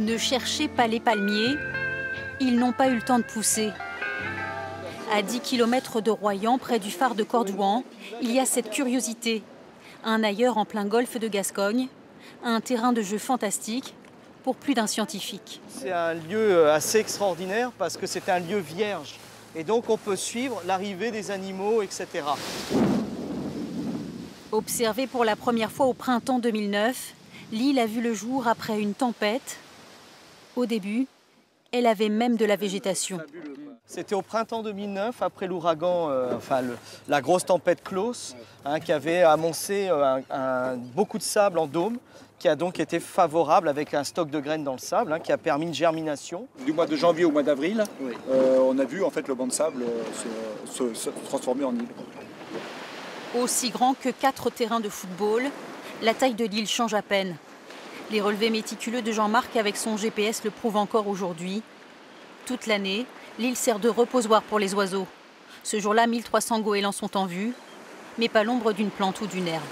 Ne cherchez pas les palmiers, ils n'ont pas eu le temps de pousser. À 10 km de Royan, près du phare de Cordouan, il y a cette curiosité. Un ailleurs en plein golfe de Gascogne, un terrain de jeu fantastique pour plus d'un scientifique. C'est un lieu assez extraordinaire parce que c'est un lieu vierge. Et donc on peut suivre l'arrivée des animaux, etc. Observée pour la première fois au printemps 2009, l'île a vu le jour après une tempête. Au début, elle avait même de la végétation. C'était au printemps 2009, après l'ouragan, la grosse tempête Klaus, qui avait amoncé beaucoup de sable en dôme, qui a donc été favorable avec un stock de graines dans le sable, qui a permis une germination. Du mois de janvier au mois d'avril, oui. On a vu en fait le banc de sable se transformer en île. Aussi grand que 4 terrains de football, la taille de l'île change à peine. Les relevés méticuleux de Jean-Marc avec son GPS le prouvent encore aujourd'hui. Toute l'année, l'île sert de reposoir pour les oiseaux. Ce jour-là, 1300 goélands sont en vue, mais pas l'ombre d'une plante ou d'une herbe.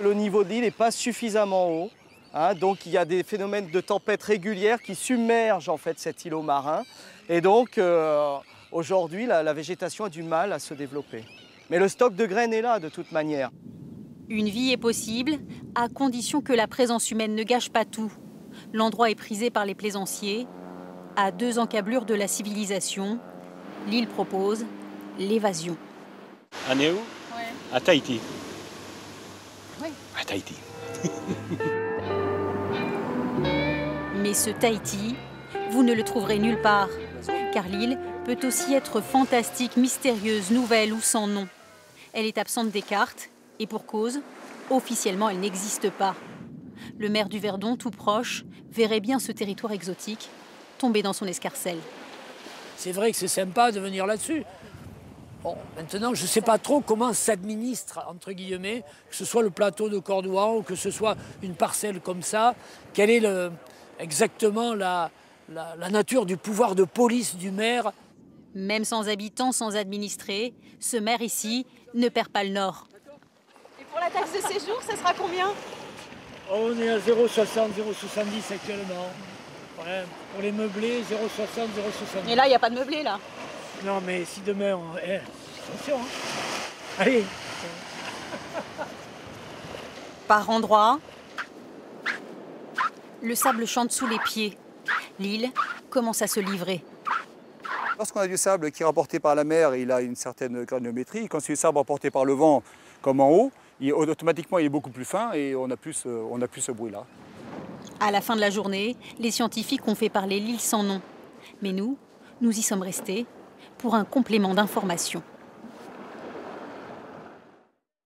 Le niveau de l'île n'est pas suffisamment haut, donc il y a des phénomènes de tempêtes régulières qui submergent en fait cet îlot marin. Et donc aujourd'hui, la végétation a du mal à se développer. Mais le stock de graines est là de toute manière. Une vie est possible, à condition que la présence humaine ne gâche pas tout. L'endroit est prisé par les plaisanciers. À 2 encablures de la civilisation, l'île propose l'évasion. On est où? Ouais. À Tahiti. Oui. À Tahiti. Mais ce Tahiti, vous ne le trouverez nulle part. Car l'île peut aussi être fantastique, mystérieuse, nouvelle ou sans nom. Elle est absente des cartes. Et pour cause, officiellement, elle n'existe pas. Le maire du Verdon, tout proche, verrait bien ce territoire exotique tomber dans son escarcelle. C'est vrai que c'est sympa de venir là-dessus. Bon, maintenant, je ne sais pas trop comment s'administre, entre guillemets, que ce soit le plateau de Cordouan ou que ce soit une parcelle comme ça. Quelle est exactement la nature du pouvoir de police du maire? Même sans habitants, sans administrés, ce maire ici ne perd pas le nord. Pour la taxe de séjour, ça sera combien? On est à 0,60, 0,70 actuellement. Ouais, pour les meublés, 0,60, 0,70. Et là, il n'y a pas de meublé, là? Non, mais si demain, attention, hein. Allez. Par endroits, le sable chante sous les pieds. L'île commence à se livrer. Lorsqu'on a du sable qui est rapporté par la mer, il a une certaine granulométrie. Quand c'est du sable rapporté par le vent, comme en haut, automatiquement il est beaucoup plus fin et on n'a plus ce bruit-là. À la fin de la journée, les scientifiques ont fait parler l'île sans nom. Mais nous y sommes restés pour un complément d'information.